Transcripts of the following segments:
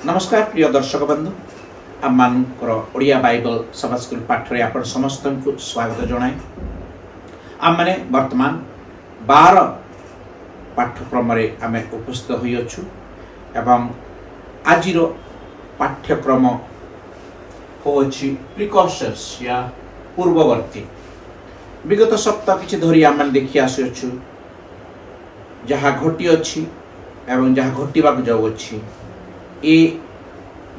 नमस्कार प्रिय दर्शक बंधु आम ओडिया बाइबल सभा स्कूल पाठ रे आपण समस्त को स्वागत जनाए। आम माने वर्तमान 12 पाठ्यक्रम रे आमे उपस्थित होई अछु एवं आजिरो पाठ्यक्रम होछि प्रिकॉशंस या पूर्ववर्ती। विगत सप्ताह किछि धरि आम माने देखि आसु अछु जहा घटी अछि एवं जहा घटीबाक जाउ अछि ए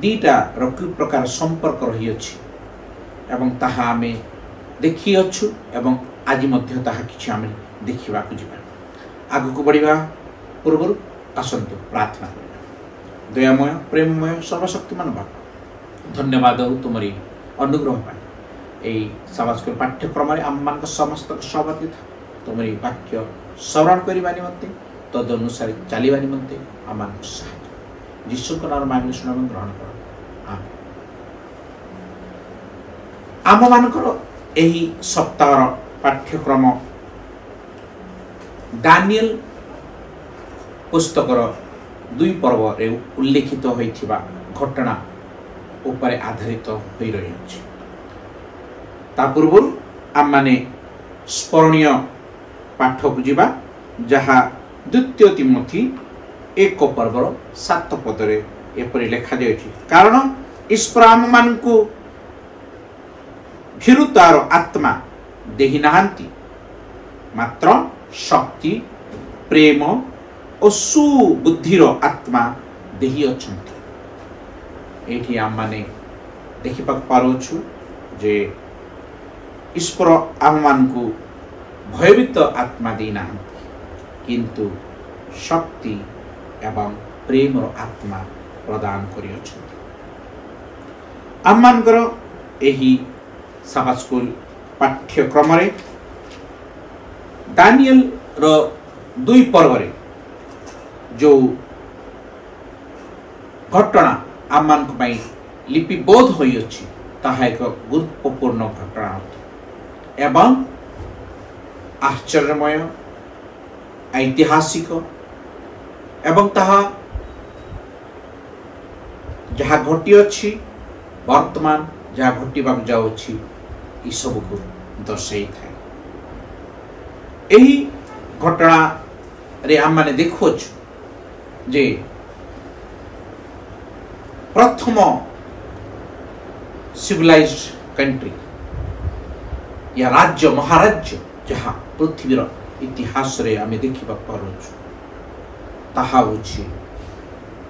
दीटा रकी प्रकार संपर्क रही अछि एवं ताहा आमे देखि अछु एवं आज मध्य ताहा किछि आमे देखिबा को जिबा। आगु को बढ़िबा पूर्व आसंतु प्रार्थना करिबा। दयामय प्रेममय सर्वशक्तिमान बाप धन्यवाद हो तुमरी अनुग्रह पाई एई समाज पाठ्यक्रम रे आम मान समस्त सहभागी तुमरी वाक्य श्रवण करिबा निमंते तद अनुसार चलिबा निमंते आमान सहाय यीशु के नाम मांगि सुनाम ग्रहण कर। आम मानकर एही सप्ताहर पाठ्यक्रम दानिएल पुस्तकर 2 पर्व रे उल्लेखित होइथिबा घटना उपरे आधारित होई रही अछि। ता पूर्व आम माने स्मरणीय पाठ को जिबा जहा द्वितीय तिमोथी 1 पर्वर 7 पदरे एपरि लेखा जायछि। कारण ईश्वर आम मान को भीरुतार आत्मा देहि नाहंती मात्र शक्ति प्रेम और सुबुद्धिर आत्मा देहि अछंती। एठी आम माने देखिबा पारोछु जे ईश्वर आम मान को भयभीत आत्मा देहि नाहंती किंतु शक्ति एवं प्रेम आत्मा प्रदान करि अछंती। आम मानकर एही सभा स्कूल पाठ्यक्रम रे दानिएल रो 2 पर्व रे जो घटना आम मान को पई लिपिबोध होई अछि ताहा एक गुरुत्वपूर्ण घटना अटे एवं आश्चर्यमय ऐतिहासिक एवं ताहा जहा घटी अछि वर्तमान जहा घटीबा जाउ अछि ई सब को दर्शाई थाए। एही घटना रे हम माने देखोच जे प्रथम सिविलाइज्ड कंट्री या राज्य महाराज्य जहा पृथ्वीर इतिहास रे आमे देखिबा पारोछु ताहा होछि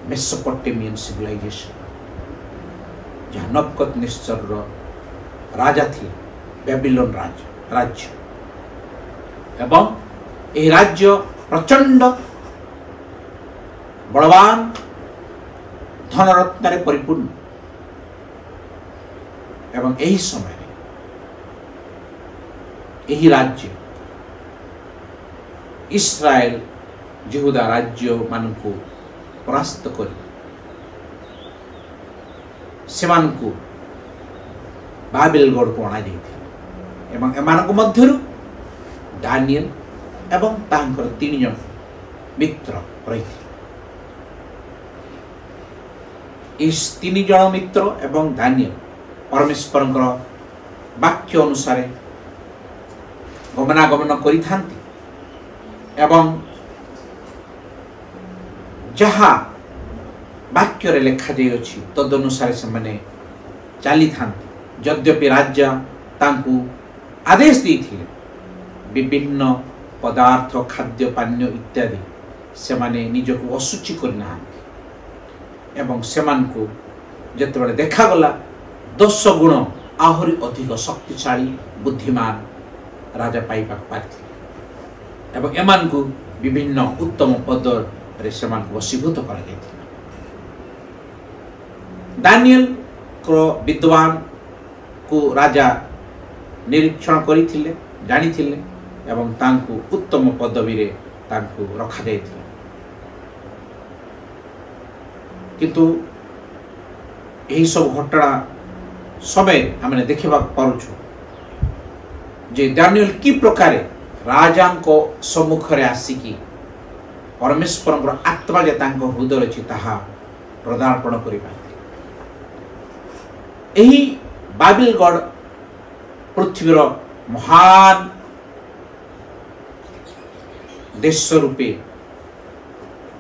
मेसोपोटामियन सिविलाइजेशन जहा नबुकदनेस्सर राजा थी बेबीलोन राज्य एवं ए राज्य प्रचंड बलवान धनरत्न परिपूर्ण एवं एही समय एही राज्य इस्राएल यहूदा राज्य मान को परास्त कर सेमान को बाबेलगढ़ को अणा जाइथिला एवं एमान मध्यरु दानिएल एवं तांकर 3 जन मित्र रही। इस 3 जन मित्र एवं दानिएल परमेश्वर वाक्य अनुसार गमनागमन करि थांती एवं जहा वाक्य रे लेखा जाय अछि तद अनुसार से माने चली थांती। यद्यपि राजा तांकु आदेश देथिले विभिन्न पदार्थ खाद्य पान्य इत्यादि से माने निजको असुचि करना एवं सेमान को जतबेले देखा गला 10 गुण आहुरी अधिक शक्तिशाली बुद्धिमान राजा पाइबा पारथि एवं एमान को विभिन्न उत्तम पद रे सेमान को वशीभूत करा जायथिला। दानिएल को विद्वान को राजा निरीक्षण करिथिले जानिथिले एवं तांकु उत्तम पदवी रे तांकु रखा जायथिला किंतु एही सब घटना समय हमने देखिबा पारुछु जे दानिएल की प्रकार राजा को सम्मुख रे आसिकी परमेश्वर आत्मा जे तांको हृदय अछि ताहा ପଦାର୍ପଣ କରିପାରିଥିଲେ। ଏହି ବାବିଲଗଡ଼ ପୃଥିବୀର ମହାନ ଦେଶ ରୂପେ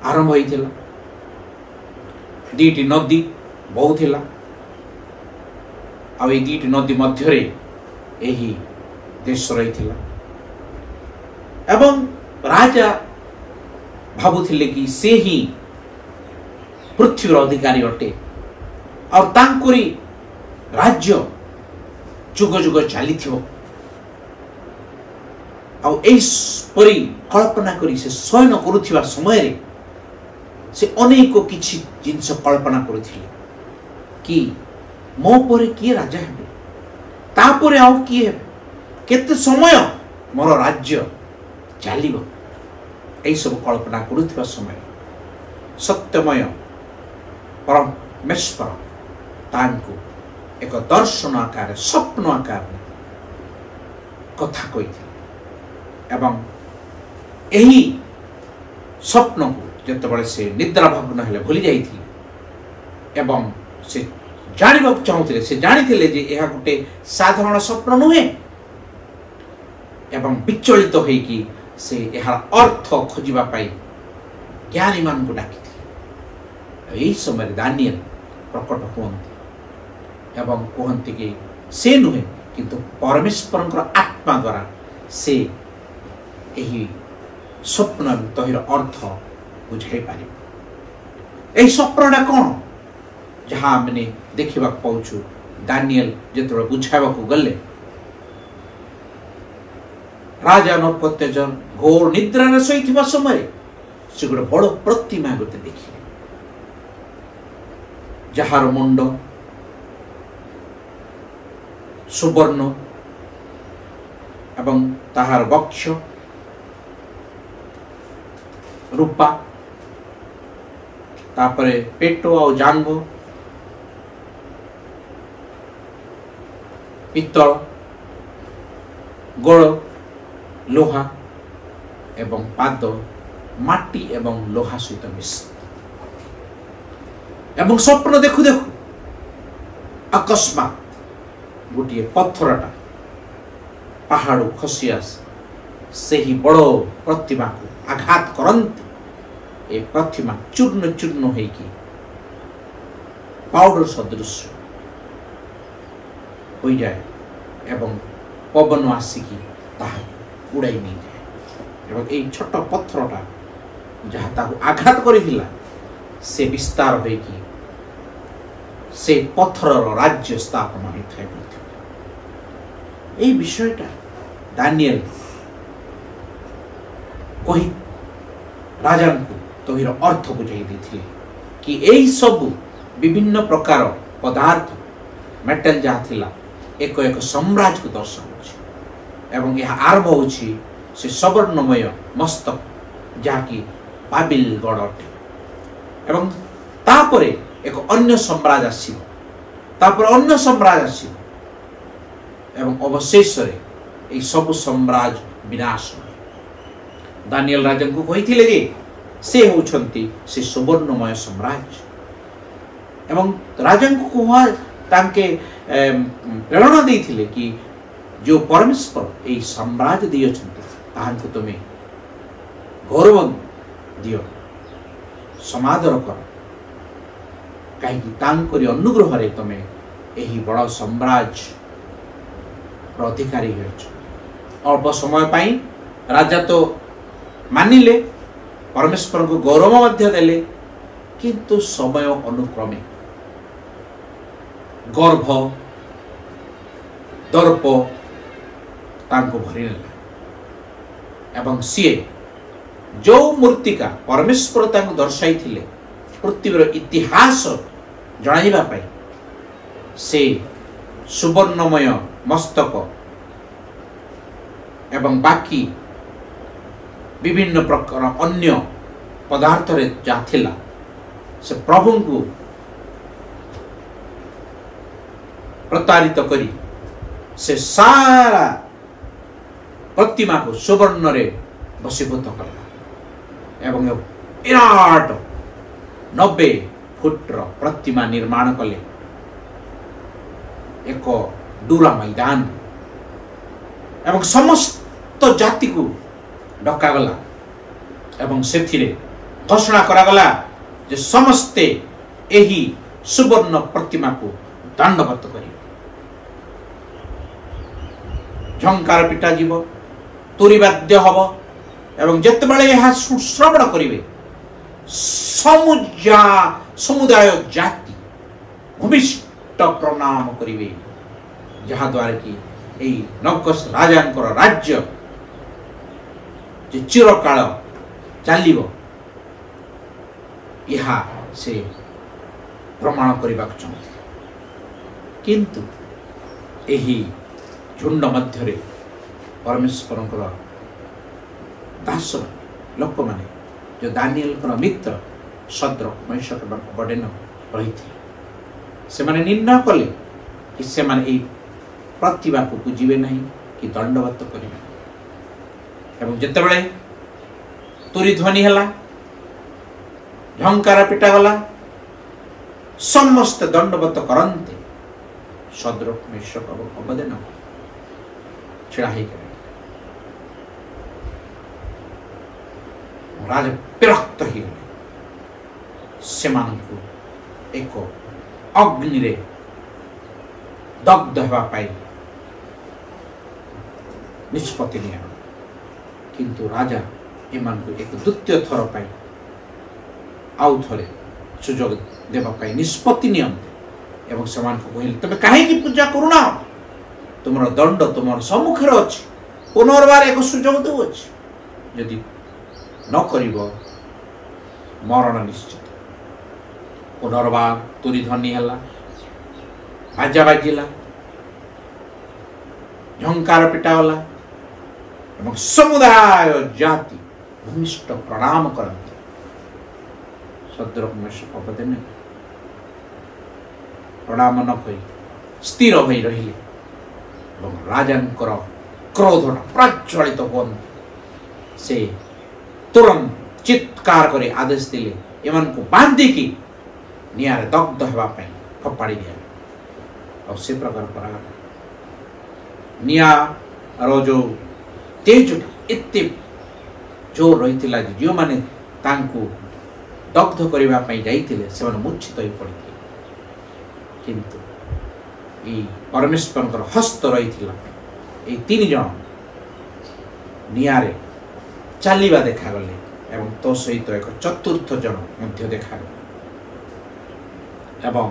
ଆରମ୍ଭ ହୋଇଥିଲା। ଦୁଇଟି ନଦୀ ବହୁଥିଲା, ଆଉ ଏହି ଦୁଇଟି ନଦୀ ମଧ୍ୟରେ ଏହି ଦେଶ ରହିଥିଲା। ଏବଂ ରାଜା ଭାବୁଥିଲେ କି ସେ ହିଁ ପୃଥିବୀର ଅଧିକାରୀ ଅଟେ, ଆଉ ତାଙ୍କରି ରାଜ୍ୟ ଯୁଗ ଯୁଗ ଚାଲିଥିବ। ଆଉ ଏହିପରି କଳ୍ପନା କରି ସେ ଶୟନ କରୁଥିବା ସମୟରେ ସେ ଅନେକ କିଛି ଜିନିଷ କଳ୍ପନା କରୁଥିଲେ କି ମୋ ପରେ କିଏ ରାଜା ହେବେ, ତାପରେ ଆଉ କିଏ ହେବେ, କେତେ ସମୟ ମୋର ରାଜ୍ୟ ଚାଲିବ। ଏହିସବୁ କଳ୍ପନା କରୁଥିବା ସମୟରେ ସତ୍ୟମୟ ପରମେଶ୍ୱର ତାଙ୍କୁ ଏକ ଦର୍ଶନ ଆକାରରେ, ସ୍ୱପ୍ନ ଆକାରରେ କଥା କହିଥିଲେ। ଏବଂ ଏହି ସ୍ୱପ୍ନକୁ ଯେତେବେଳେ ସେ ନିଦ୍ରାଭଗ୍ନ ହେଲେ, ଭୁଲି ଯାଇଥିଲେ ଏବଂ ସେ ଜାଣିବାକୁ ଚାହୁଁଥିଲେ, ସେ ଜାଣିଥିଲେ ଯେ ଏହା ଗୋଟେ ସାଧାରଣ ସ୍ୱପ୍ନ ନୁହେଁ, ଏବଂ ବିଚଳିତ ହୋଇକି ସେ ଏହାର ଅର୍ଥ ଖୋଜିବା ପାଇଁ ଜ୍ଞାନୀମାନଙ୍କୁ ଡାକିଥିଲେ। ଏହି ସମୟରେ ଦାନିଏଲ ପ୍ରକଟ ହୁଅନ୍ତି ଏବଂ କୁହନ୍ତି କି ସେ ନୁହେଁ, କିନ୍ତୁ ପରମେଶ୍ୱରଙ୍କର ଆତ୍ମା ଦ୍ୱାରା ସେ ଏହି ସ୍ୱପ୍ନ ତହିଁର ଅର୍ଥ ବୁଝାଇ ପାରିବ। ଏହି ସ୍ୱପ୍ନଟା କ'ଣ, ଯାହା ଆମେ ଦେଖିବାକୁ ପାଉଛୁ, ଦାନିଏଲ ଯେତେବେଳେ ବୁଝାଇବାକୁ ଗଲେ, ରାଜା ନବୁକଦ୍ନେଜର ଘୋର ନିଦ୍ରାରେ ଶୋଇଥିବା ସମୟରେ ସେ ଗୋଟେ ବଡ଼ ପ୍ରତିମା ଗୋଟେ ଦେଖିଲେ, ଯାହାର ମୁଣ୍ଡ ସୁବର୍ଣ୍ଣ ଏବଂ ତାହାର ବକ୍ଷ ରୂପା, ତାପରେ ପେଟ ଆଉ ଜାଙ୍ଘ ପିତ୍ତଳ, ଗୋଡ଼ ଲୁହା ଏବଂ ପାଦ ମାଟି ଏବଂ ଲୁହା ସହିତ ମିଶ୍ରିତ। ଏବଂ ସ୍ୱପ୍ନ ଦେଖୁ ଦେଖୁ ଅକସ୍ମାତ୍ ଗୋଟିଏ ପଥରଟା ପାହାଡ଼ୁ ଖସି ଆସି ସେହି ବଡ଼ ପ୍ରତିମାକୁ ଆଘାତ କରନ୍ତି। ଏ ପ୍ରତିମା ଚୂର୍ଣ୍ଣ ଚୂର୍ଣ୍ଣ ହୋଇକି ପାଉଡର ସଦୃଶ ହୋଇଯାଏ ଏବଂ ପବନ ଆସିକି ତାହା ଉଡ଼ାଇ ନେଇଯାଏ। ଏବଂ এই ଛୋଟ ପଥରଟା ଯାହା ତାକୁ ଆଘାତ କରିଥିଲା, ସେ ବିସ୍ତାର ହୋଇକି ସେ ପଥରର ରାଜ୍ୟ ସ୍ଥାପନ ହୋଇଥାଏ। এই বিষয়টা ଦାନିଏଲ କହି ରାଜାଙ୍କୁ ତହିଁର ଅର୍ଥ ବୁଝାଇ ଦେଇଥିଲେ କି ଏହି ସବୁ ବିଭିନ୍ନ ପ୍ରକାର ପଦାର୍ଥ ମେଟାଲ ଯାହା ଥିଲା ଏକ ଏକ ସାମ୍ରାଜ୍ୟକୁ ଦର୍ଶାଉଛି। ଏବଂ ଏହା ଆରମ୍ଭ ହେଉଛି ସେ ସୁବର୍ଣ୍ଣମୟ ମସ୍ତକ, ଯାହାକି ବାବିଲଗଡ଼ ଅଟେ। ଏବଂ ତାପରେ ଏକ ଅନ୍ୟ ସାମ୍ରାଜ୍ୟ ଆସିବ, ତାପରେ ଅନ୍ୟ ସାମ୍ରାଜ୍ୟ ଆସିବ ଏବଂ ଅବଶେଷରେ ଏହି ସବୁ ସାମ୍ରାଜ୍ୟ ବିନାଶ। ଦାନିଏଲ ରାଜାଙ୍କୁ କହିଥିଲେ ଯେ ସେ ହେଉଛନ୍ତି ସେ ସୁବର୍ଣ୍ଣମୟ ସାମ୍ରାଜ୍ୟ। ଏବଂ ରାଜାଙ୍କୁ ତାଙ୍କେ ପ୍ରେରଣା ଦେଇଥିଲେ କି ଯେଉଁ ପରମେଶ୍ୱର ଏହି ସାମ୍ରାଜ୍ୟ ଦେଇଅଛନ୍ତି ତାହାଙ୍କୁ ତୁମେ ଗୌରବ ଦିଅ, ସମାଦର କର, କାହିଁକି ତାଙ୍କରି ଅନୁଗ୍ରହରେ ତୁମେ ଏହି ବଡ଼ ସାମ୍ରାଜ୍ୟର ଅଧିକାରୀ ହୋଇଛ। ଅଳ୍ପ ସମୟ ପାଇଁ ରାଜା ତ ମାନିଲେ, ପରମେଶ୍ୱରଙ୍କୁ ଗୌରବ ମଧ୍ୟ ଦେଲେ, କିନ୍ତୁ ସମୟ ଅନୁକ୍ରମେ ଗର୍ଭ ଦର୍ପ ତାଙ୍କୁ ଭରିନେଲା ଏବଂ ସିଏ ଯେଉଁ ମୂର୍ତ୍ତିକା ପରମେଶ୍ୱର ତାଙ୍କୁ ଦର୍ଶାଇଥିଲେ ପୃଥିବୀର ଇତିହାସ ଜଣାଇବା ପାଇଁ, ସେ ସୁବର୍ଣ୍ଣମୟ ମସ୍ତକ ଏବଂ ବାକି ବିଭିନ୍ନ ପ୍ରକାର ଅନ୍ୟ ପଦାର୍ଥରେ ଯାହା ଥିଲା, ସେ ପ୍ରଭୁଙ୍କୁ ପ୍ରତାରିତ କରି ସେ ସାରା ପ୍ରତିମାକୁ ସୁବର୍ଣ୍ଣରେ ବଶୀଭୂତ କଲା ଏବଂ ବିରାଟ 90 फुट्र प्रतिमा निर्माण कले एक डूरा मैदान एवं समस्त जाति को डकागला एवं सेथिरे घोषणा करागला जे समस्ते एही सुवर्ण प्रतिमा को दंडवत करिवे। झंकार पिटा जीव तुरीवाद्य हब एवं जेतेबेले यह श्रवण करिवे समुदाय जाति भूमिष्ठ प्रणाम करिवे, जहा द्वारा कि एही नगस राजांकर राज्य जे चिरकाल चलिबो यहा से प्रमाण करने चाहते। किंतु एही झुंड मध्य परमेश्वर दास लोक माने जो दानिएल मित्र सद्रक मेशक एवं अबेदनेगो रही से माने निर्णय कले कि से माने एही प्रतिभा को पूजिबे नहीं कि दंडवत करिबे। एवं जेतेबेले तुरी ध्वनि हला झंकार पिटा गला समस्त दंडवत करते सद्रक मेशक एवं अबेदनेगो छिड़ा ही करे। राजा विरक्त ही से एक अग्नि रे दग्ध होगा निष्पत्ति निया, किंतु राजा एमान को एक द्वितीय थर पाई आउ थरे सुजोग देवाई निष्पत्ति नियंते एवं समान को कहले तबे काहे पूजा करूना, तुमर दंड तुम सम्मुखेर अच्छी पुनर्बार एक सुजोग दे यदि न करिब मरण निश्चित। पुनर्बार तुरी ध्वनि है बाजा बाजिला झंकार पिटागला एवं समुदाय जाति भूमिष्ठ प्रणाम करते सद्रक मेशक अबेदनेगो प्रणाम न करी स्थिर हो रहिले एवं राजांकर क्रोध प्रज्वलित होन से तुरंत चित्कार करे आदेश दिले एमान को बांधिकी निआरे दग्ध होगापी फपाड़ी दिया और से प्रकार करागला। निआर जो तेजटा एते जोर रही जो माने तांको दग्ध करने जाइतिले से मूर्छित हो पड़ते, किंतु ये परमेश्वर हस्त रही तीन जन निआरे चलवा देखागले एवं तो सहित एक चतुर्थ जन मध्य देखागले एवं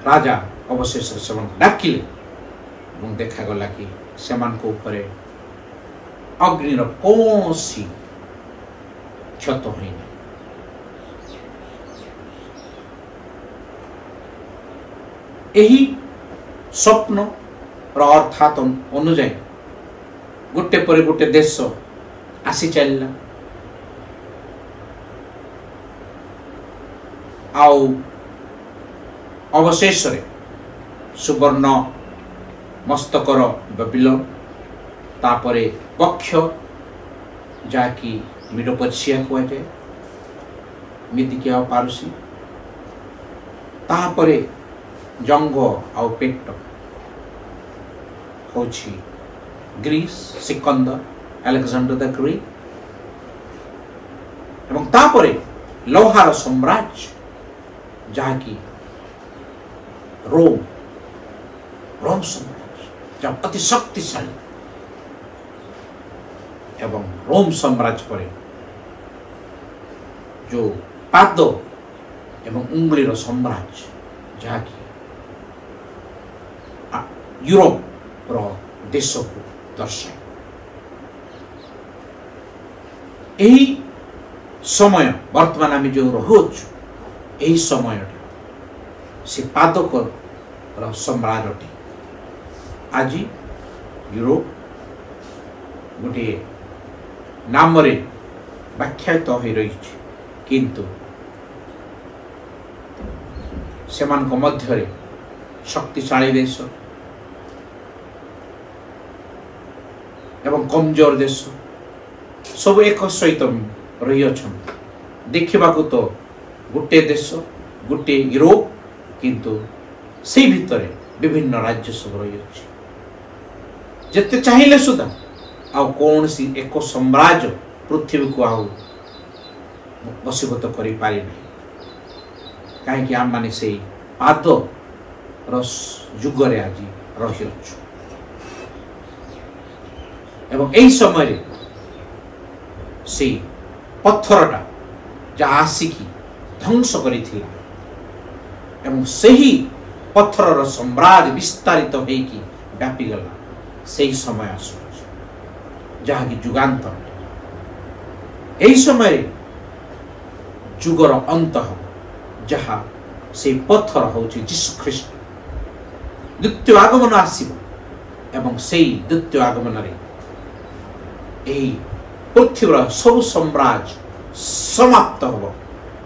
राजा अवशेष से डाकिले एवं देखागला कि सेमान को ऊपरे अग्निर कौनसी क्षत होइना। एही स्वप्न अर्थात अनुजाई गोटे पर गोटे देश आसी चलला आउ अवशेष सुवर्ण मस्तकर बेबिलोन तापरे पक्ष जाकि मिडो पर्सिया कुआ जाए मिदिकिया पारुसी तापरे जंग आउ पेट होची Greece Sikandar Alexander the great एवं तापरे लोहार साम्राज्य जहाँकि रोम साम्राज्य जहाँ अति शक्तिशाली एवं रोम साम्राज्य पर जो पाद एवं उंगलीर साम्राज्य जहाँकि यूरोप देश को दर्शाए। यही समय वर्तमान आम जो रोच यही समय से पादक सम्राट अटे। आज यूरोप गोटे नाम व्याख्यात हो रही किंतु सेमान को मध्य शक्तिशाली देश एवं कमजोर देश सब एक सहित रही अच्छा देखा तो गोटे देश गोटे यूरोप किंतु से भितर विभिन्न राज्य सब रही अछि जते चाहिए सुधा आ कौन सी एक साम्राज्य पृथ्वी को आउ वशीभूत करि पारि नहीं कहीं आम माने से पाद रस जुगरे आज रही अच्छु एवं एई समय से पत्थरटा जहाँ आसिकी ध्वंस करिथिला एवं सही पत्थरर साम्राज्य विस्तारित होइकी व्यापी गला सही समय आसु जहाँ की जुगांतर एई समय जुगर अंत जहाँ से पत्थर होची यीशु ख्रीष्ट द्वितीय आगमन आसीबो एवं सेई द्वितीय आगमन रे एई पृथ्वीर सब साम्राज्य समाप्त होबो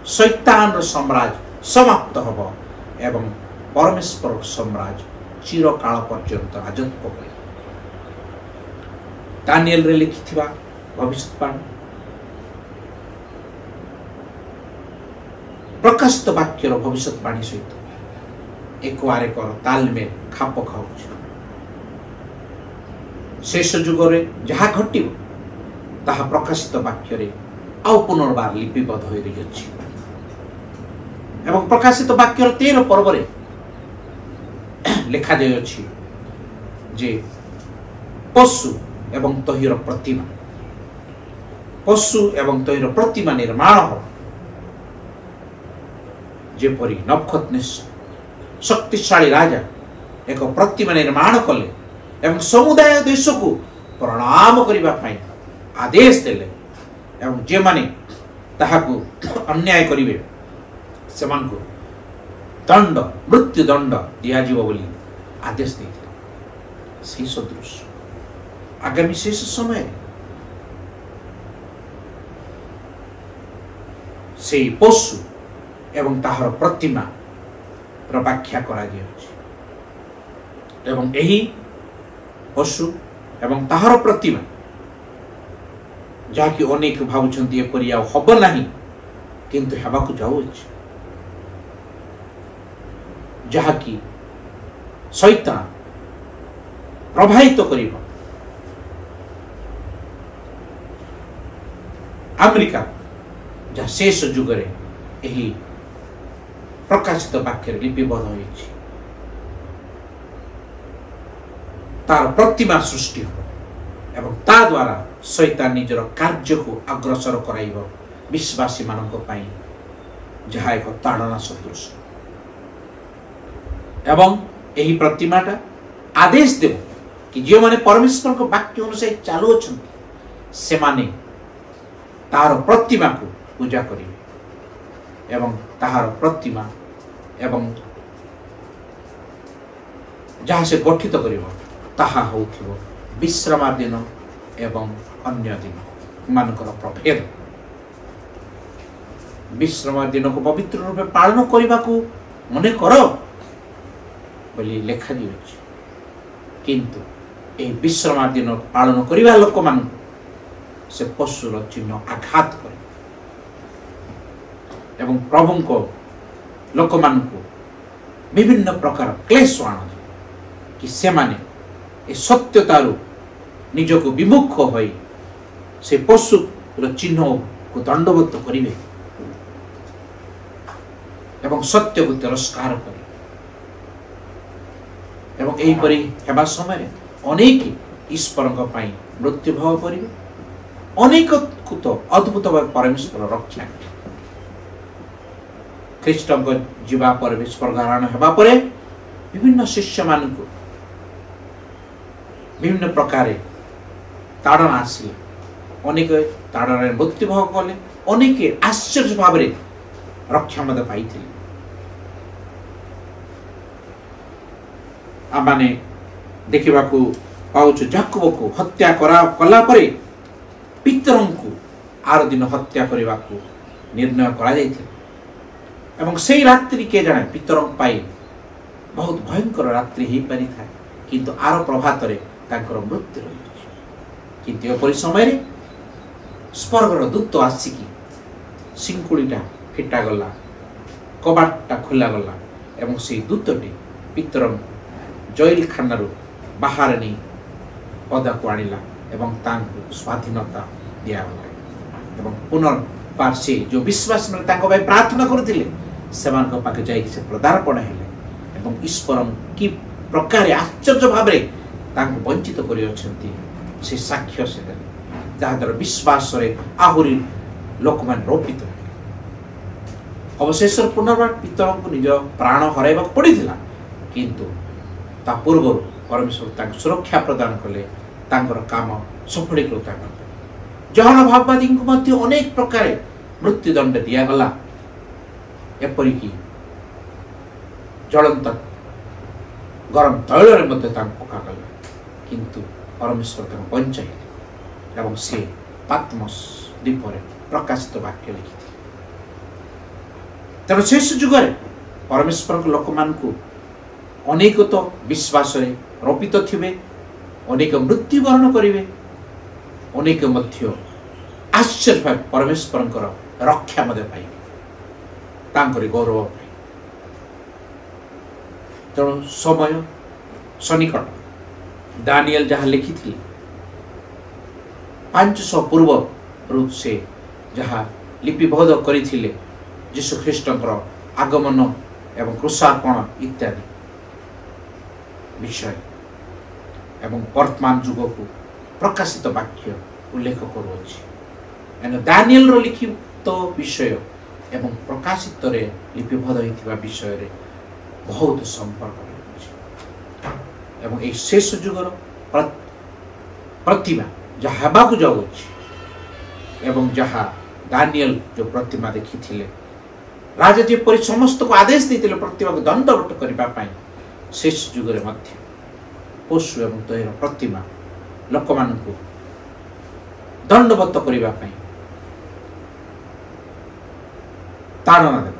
शैतान साम्राज्य समाप्त होबो एवं परमेश्वर साम्राज्य चिरकाल पर्यंत राजत्व करे दानिएल रे लिखिथिबा भविष्यवाणी प्रकाशित वाक्यर भविष्यवाणी सहित एक बार एक तालमेल खाप खाऊछ शेष जुगरे जहाँ घटिब ताहा प्रकाशित वाक्य रे आउ पुनर्बार लिपिबद्ध हो रही अछि एवं प्रकाशित वाक्यर 13 पर्व रे लिखा जाय अछि जे पशु एवं तहिर प्रतिमा पशु एवं तहिर प्रतिमा निर्माण हो जेपरी नबुकदनेस्सर शक्तिशाली राजा एक प्रतिमा निर्माण कले एवं समुदाय देश को प्रणाम करबा पई आदेश देले एवं जे माने ताहाकू अन्याय करिवे समान को दंड मृत्यु दंड दिया जीव बोली आदेश देते से सदृश आगामी शेष समय से पशु एवं ताहार प्रतिमा र व्याख्या करा दिया एवं यही पशु एवं ताहार प्रतिमा जहाँकि अनेक भावुंट एपरी हम ना किंतु हेबाकू जाऊँच जहाँकि शैतान प्रभावित करिबा अमेरिका जहाँ शेष जुगरे यही प्रकाशित वाक्य लिपिबद्ध होइछि तार प्रतिमा सृष्टि हो एवं ता द्वारा शैतान निजर कार्य को अग्रसर कराइब विश्वासी मानक पई जहाँ एक ताड़ना सदृश एवं यही प्रतिमाटा आदेश देव कि जो माने परमेश्वर को वाक्य अनुसार चालू अछंती से माने तार प्रतिमा को पूजा करिवे एवं ताहार प्रतिमा एवं जहाँ से गठित करिवो ताहा होथिबो विश्राम दिन एवं अन्य दिन मानकर प्रभेद विश्राम दिन को पवित्र रूपे पालन करने को मने कर बोली लेखा दियो किंतु ए विश्राम दिन पालन करने लोक मान से पशुर चिन्ह आघात करे एवं प्रभु को लोक मान को विभिन्न प्रकार क्लेश आण कि से माने ए सत्यतारु निजको विमुख होई से पशु चिन्ह को दंडवत करिवे एवं सत्य को तिरस्कार करे एवं एही परि हेबा समय अनेक ईश्वर मृत्यु भाव करिवे अनेक को तो अद्भुत भाव परमेश्वर रक्षा करे ख्रीष्ट जीवा पर स्वर्गारोहण हेबा परे विभिन्न शिष्य मान को विभिन्न प्रकार ताड़ना आसिले अनेक ताड़ना मृत्यु भाव कले अनेक आश्चर्य भाव रक्षा मत पाई आमाने देखा पाउछ जाकुब को हत्या कला परे पितरों को आर दिन हत्या करने को निर्णय करा एवं से रात्रि के जाने पितरों पाई बहुत भयंकर रात्रि हो पारि था किंतु आर प्रभात रे तांकर मृत्यु रही किंतु एपरी समय स्वर्गर दूत आसिकी सिंकुड़ीटा फिटा गला कबाटा खोला गला एवं से दूतटी पितर जैलखाना बाहर नहीं पदा को आणिला एवं तांको स्वाधीनता दिया गला एवं पुनर्बार से जो विश्वास में तांको भाई प्रार्थना करथिले सेमान पाखे जाई से पदार्पण हेले एवं ईश्वर कि प्रकार आश्चर्य भाव तांको वंचित करि अछंती से साक्ष्य से जहाद्वारा विश्वास आहुरी लोक मान रोपित अवशेष पुनर्बार पितर को निज प्राण हरैबा पड़ीला किंतु ता पूर्व परमेश्वर तांको सुरक्षा प्रदान कले तांकर काम सफलीकृत जहन भाववादी को मध्य अनेक प्रकार मृत्युदंड दिया गला एपरिकी ज्वलंत गरम तैल रे मध्य तांको पका गला किंतु परमेश्वर तांको बंचाइले एवं से पात्मस द्वीप रे प्रकाशित वाक्य लिखि तेणु शेष जुगरे परमेश्वर लोक मान को अनेक तो विश्वास रे रोपित थिबे अनेक मृत्युवरण करिवे अनेक मध्य आश्चर्य परमेश्वर रक्षा मध्य पाइबे तांकरी गौरव पाइबे तेणु समय सन्निकट दानिएल जहाँ लिखी 500 पूर्व से जहाँ लिपिबद्ध करथिले यीशु ख्रीष्टंकर आगमन एवं क्रूसार्पण इत्यादि विषय एवं वर्तमान जुग को प्रकाशित वाक्य उल्लेख करुअछि एन दानिएल रो लिखित विषय एवं प्रकाशित रे लिपिबद्ध होइथिबा विषय रे बहुत संपर्क अछि एवं ए शेष जुगर प्रतिमा जहाँ हेबाकु जाउछि एवं जहाँ दानिएल जो प्रतिमा देखिथिले राजा जेपरि समस्त को आदेश देते प्रतिमा को दंडवत करने शेष जुगरे मध्य पशु एवं तैर प्रतिमा लोक मान दंडवत करने ताड़ना देव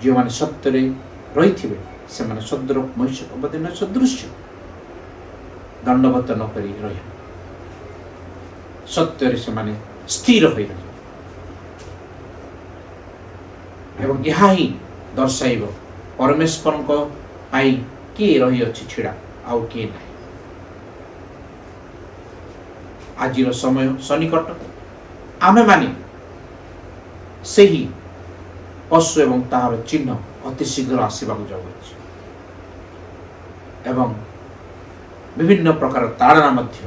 जो मैंने सत्य रही से मैंने सदर महिष अवदिन सदृश्य दंडवत नक रही सत्य से मैंने स्थिर हो एवं यह ही दर्शाइब परमेश्वर किए रही अच्छी छिड़ा आउ किए ना आज समय सन्निकट आमे माने से ही पशु एवं तार चिन्ह अति शीघ्र आसवाक जाऊँगी एवं विभिन्न प्रकार ताड़ना मध्य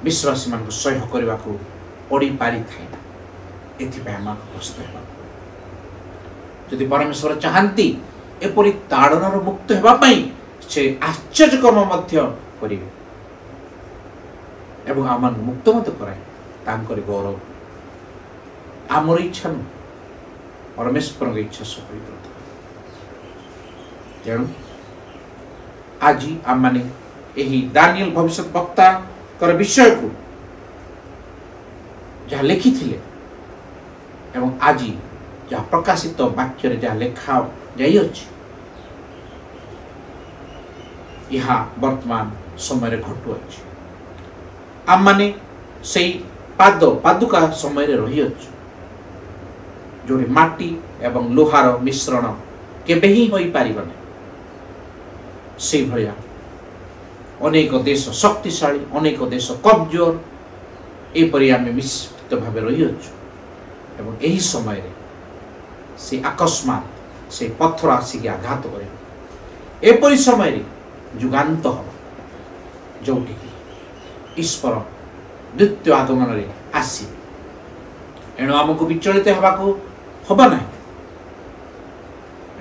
विश्वासी मान सह्य करने को पड़ी पारि थाए एम प्रस्तुत जदि परमेश्वर चाहती एपरी ताड़नार मुक्त होगापी से आश्चर्य कर्म करेंगे एवं आम मुक्त मत कराए गौरव आमर इच्छा नु परमेश्वर इच्छा सफल करता तेणु आज आम माने यही दानिएल भविष्य वक्ता कर विषय को जहाँ लिखी एवं आज जहाँ प्रकाशित वाक्य जहाँ लेखा जाइए यहाँ वर्तमान समय घटुअछि आम माने से पादुका समय रही जो माटी एवं लोहार मिश्रण केबे ही होई पारिबने से भलिया अनेक देश शक्तिशाली अनेक देश कमजोर एपरि आम मिश्रित भाव रही एवं यही समय से अकस्मात से पत्थर आसिक आघात करे एपरि समय जुगांत हम जोटि ईश्वर द्वितीय आगमन रे आसी एणु आमको विचलित होबाको हबा ना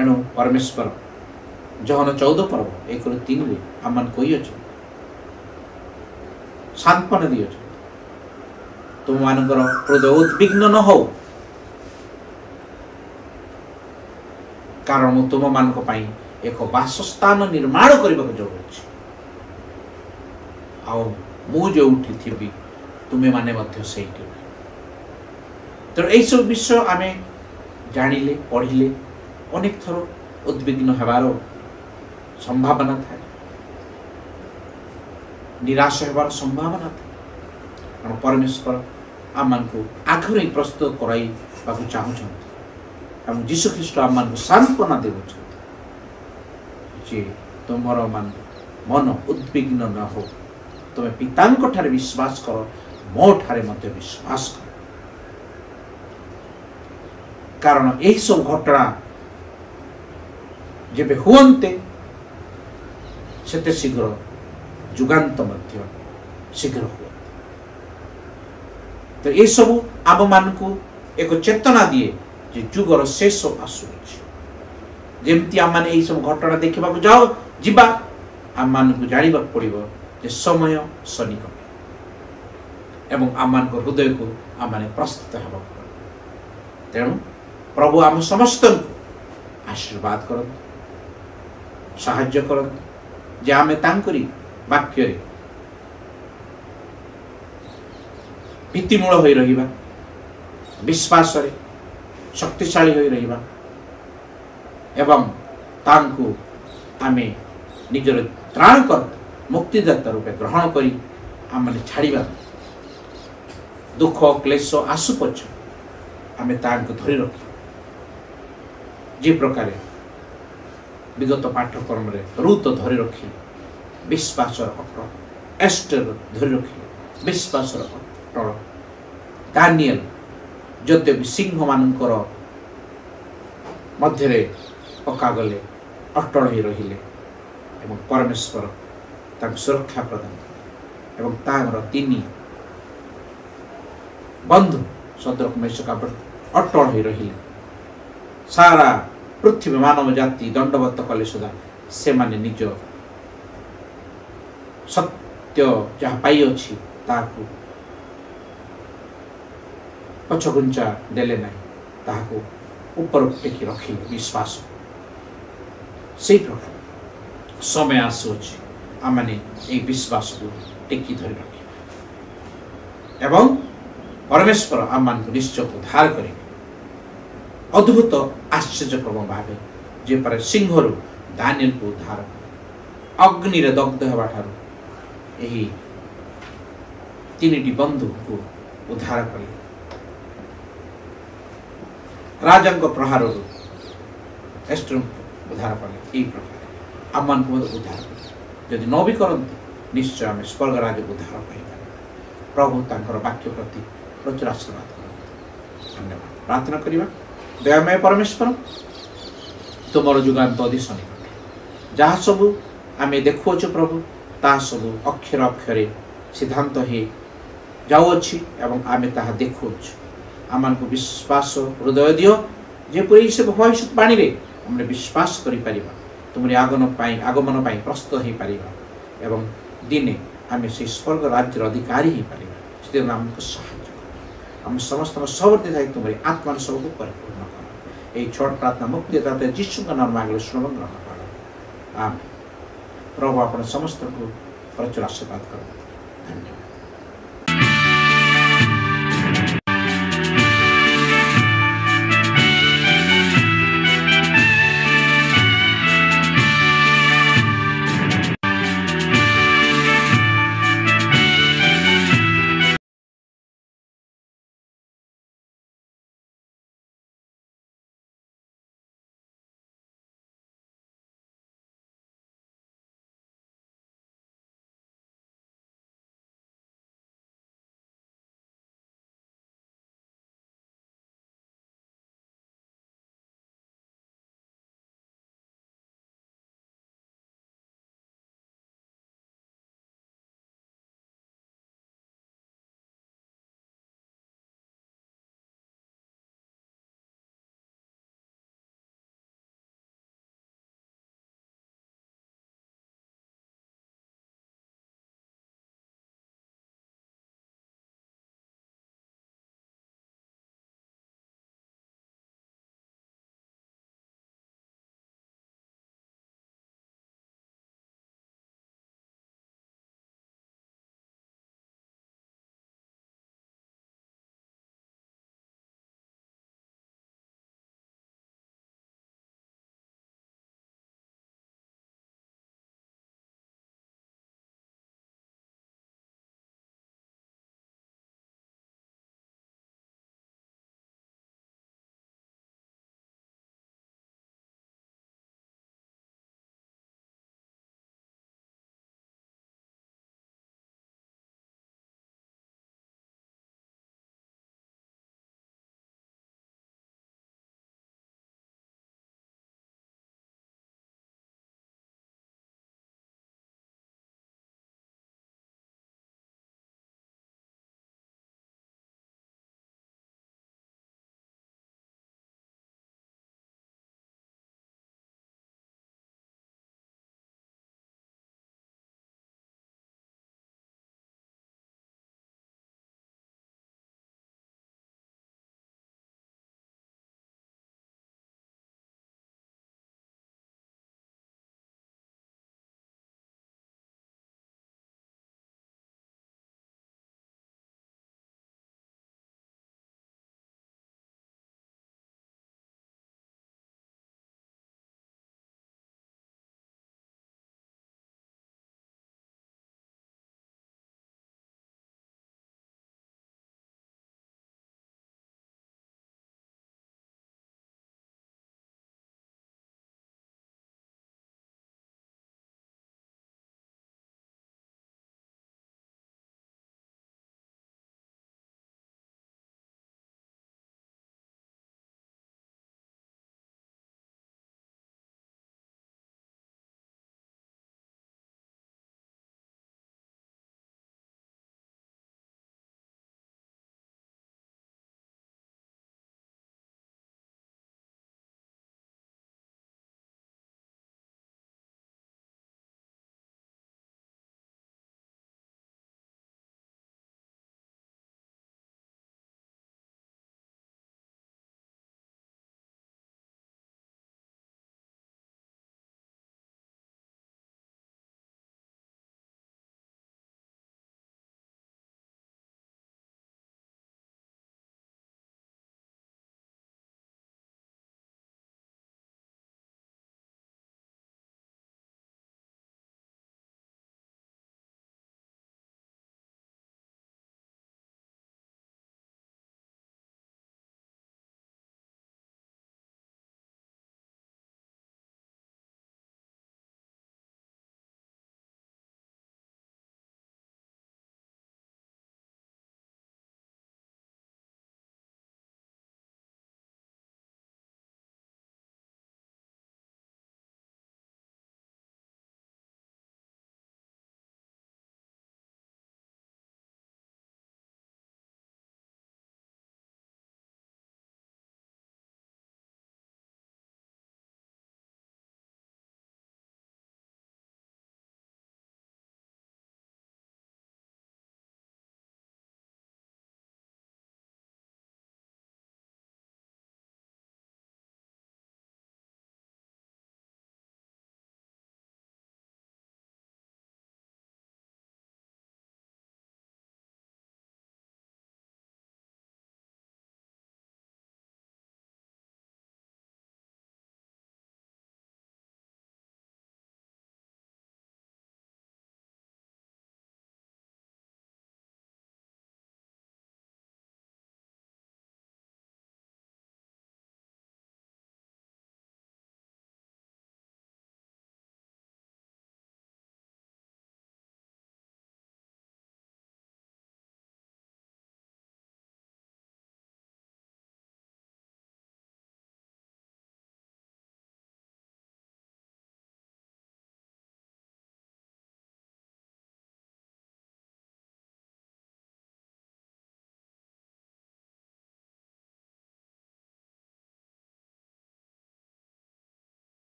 एणु परमेश्वर जहन 14 पर्व 1-3 रे आमन कहि अछि सांत्वना दियो तुम मानकर हृदय उद्विग्न न हो कारण तुम मानक पाई एक वासस्थान निर्माण करने को जाऊँगी आओ मु जो थी तुम्हें माने मध्य से तो यही सब विषय आम जानिले पढ़िले अनेक थर उद्विग्न होबार संभावना था निराश होबार संभावना था परमेश्वर आम को आखिर प्रस्तुत कराई चाहूँ ଏବଂ ଯୀଶୁ ଖ୍ରୀଷ୍ଟ ଆମମାନଙ୍କୁ ସାନ୍ତ୍ୱନା ଦେଉଛନ୍ତି ଯେ ତୁମର ମନ ଉଦ୍ବିଗ୍ନ ନ ହଉ, ତୁମେ ପିତାଙ୍କ ଠାରେ ବିଶ୍ୱାସ କର, ମୋ ଠାରେ ମଧ୍ୟ ବିଶ୍ୱାସ କର। କାରଣ ଏହିସବୁ ଘଟଣା ଯେବେ ହୁଅନ୍ତେ ସେତେ ଶୀଘ୍ର ଯୁଗାନ୍ତ ମଧ୍ୟ ଶୀଘ୍ର ହୁଅନ୍ତେ। ତ ଏସବୁ ଆମମାନଙ୍କୁ ଏକ ଚେତନା ଦିଏ ଯେ ଯୁଗର ଶେଷ ଆସୁଅଛି। ଯେମିତି ଆମମାନେ ଏହିସବୁ ଘଟଣା ଦେଖିବାକୁ ଯିବା, ଆମମାନଙ୍କୁ ଜାଣିବାକୁ ପଡ଼ିବ ଯେ ସମୟ ସନ୍ନିକଟ ଏବଂ ଆମମାନଙ୍କ ହୃଦୟକୁ ଆମମାନେ ପ୍ରସ୍ତୁତ ହେବାକୁ ପଡ଼ିବ। ତେଣୁ ପ୍ରଭୁ ଆମ ସମସ୍ତଙ୍କୁ ଆଶୀର୍ବାଦ କରନ୍ତୁ, ସାହାଯ୍ୟ କରନ୍ତୁ ଯେ ଆମେ ତାଙ୍କରି ବାକ୍ୟରେ ଭିତ୍ତିମୂଳ ହୋଇ ରହିବା, ବିଶ୍ୱାସରେ ଶକ୍ତିଶାଳୀ ହୋଇ ରହିବା ଏବଂ ତାଙ୍କୁ ଆମେ ନିଜର ତ୍ରାଣକର୍ତ୍ତା ମୁକ୍ତିଦାତା ରୂପେ ଗ୍ରହଣ କରି ଆମମାନେ ଛାଡ଼ିବା। ଦୁଃଖ କ୍ଲେଶ ଆସୁ ପଛ ଆମେ ତାଙ୍କୁ ଧରି ରଖିବା। ଯେ ପ୍ରକାର ବିଗତ ପାଠ୍ୟକ୍ରମରେ ରୁତ ଧରି ରଖିଲେ ବିଶ୍ୱାସର ଅଟଳ, ଏଷ୍ଟର ଧରି ରଖିଲେ ବିଶ୍ୱାସର ଅଟଳ, ଦାନିଏଲ ଯଦ୍ୟପି ସିଂହମାନଙ୍କର ମଧ୍ୟରେ ପକାଗଲେ ଅଟଳ ହୋଇ ରହିଲେ ଏବଂ ପରମେଶ୍ୱର ତାଙ୍କୁ ସୁରକ୍ଷା ପ୍ରଦାନ କଲେ ଏବଂ ତାଙ୍କର 3 ବନ୍ଧୁ ସଦରକ ମେଷକ ଅଟଳ ହୋଇ ରହିଲେ। ସାରା ପୃଥିବୀ ମାନବ ଜାତି ଦଣ୍ଡବତ କଲେ ସୁଦ୍ଧା ସେମାନେ ନିଜ ସତ୍ୟ ଯାହା ପାଇଅଛି ତାହାକୁ ପଛଘୁଞ୍ଚା ଦେଲେ ନାହିଁ, ତାହାକୁ ଉପରକୁ ଟେକି ରଖିଲେ ବିଶ୍ୱାସ। ସେହି ପ୍ରକାର ସମୟ ଆସୁଅଛି ଆମମାନେ ଏହି ବିଶ୍ୱାସକୁ ଟେକି ଧରି ରଖିବା ଏବଂ ପରମେଶ୍ୱର ଆମମାନଙ୍କୁ ନିଶ୍ଚୟ ଉଦ୍ଧାର କରିବେ। ଅଦ୍ଭୁତ ଆଶ୍ଚର୍ଯ୍ୟକ୍ରମ ଭାବେ ଯେପରି ସିଂହରୁ ଦାନିଏଲକୁ ଉଦ୍ଧାର କଲେ, ଅଗ୍ନିରେ ଦଗ୍ଧ ହେବା ଠାରୁ ଏହି 3ଟି ବନ୍ଧୁଙ୍କୁ ଉଦ୍ଧାର କଲେ, ରାଜାଙ୍କ ପ୍ରହାରରୁ ଏଷ୍ଟରଙ୍କୁ ଉଦ୍ଧାର କଲେ। ଏହି ପ୍ରକାର ଆମମାନଙ୍କୁ ମଧ୍ୟ ଉଦ୍ଧାର କଲେ। ଯଦି ନ ବି କରନ୍ତି ନିଶ୍ଚୟ ଆମେ ସ୍ୱର୍ଗ ରାଜ୍ୟକୁ ଉଦ୍ଧାର ପାଇପାରିବା। ପ୍ରଭୁ ତାଙ୍କର ବାକ୍ୟ ପ୍ରତି ପ୍ରଚୁର ଆଶୀର୍ବାଦ କରନ୍ତୁ। ଧନ୍ୟବାଦ। ପ୍ରାର୍ଥନା କରିବା। ଦୟାମୟ ପରମେଶ୍ୱର, ତୁମର ଯୁଗାନ୍ତ ଅଧୀଶ ନିକଟ ଯାହା ସବୁ ଆମେ ଦେଖୁଅଛୁ ପ୍ରଭୁ, ତାହା ସବୁ ଅକ୍ଷର ଅକ୍ଷରେ ସିଦ୍ଧାନ୍ତ ହେଇ ଯାଉଅଛି ଏବଂ ଆମେ ତାହା ଦେଖୁଅଛୁ। ଆମମାନଙ୍କୁ ବିଶ୍ୱାସ ହୃଦୟ ଦିଅ, ଯେପରି ସେ ଭବିଷ୍ୟତବାଣୀରେ ଆମେ ବିଶ୍ୱାସ କରିପାରିବା, ତୁମରି ଆଗମନ ପାଇଁ ପ୍ରସ୍ତୁତ ହୋଇପାରିବା ଏବଂ ଦିନେ ଆମେ ସେହି ସ୍ୱର୍ଗ ରାଜ୍ୟର ଅଧିକାରୀ ହୋଇପାରିବା। ସେଥିପାଇଁ ଆମକୁ ସାହାଯ୍ୟ କର। ଆମେ ସମସ୍ତଙ୍କ ସହବର୍ତ୍ତୀ ଥାଇ ତୁମରି ଆତ୍ମାର ସବୁକୁ ପରିପୂର୍ଣ୍ଣ କର। ଏହି ଛୋଟ ପ୍ରାର୍ଥନା ମୁକ୍ତିଦାତା ଯୀଶୁଙ୍କ ନାମ ମାଗିଲେ ଶୁଣ ଗ୍ରହଣ କର। ଆମେନ୍। ପ୍ରଭୁ ଆପଣ ସମସ୍ତଙ୍କୁ ପ୍ରଚୁର ଆଶୀର୍ବାଦ କରନ୍ତୁ। ଧନ୍ୟବାଦ।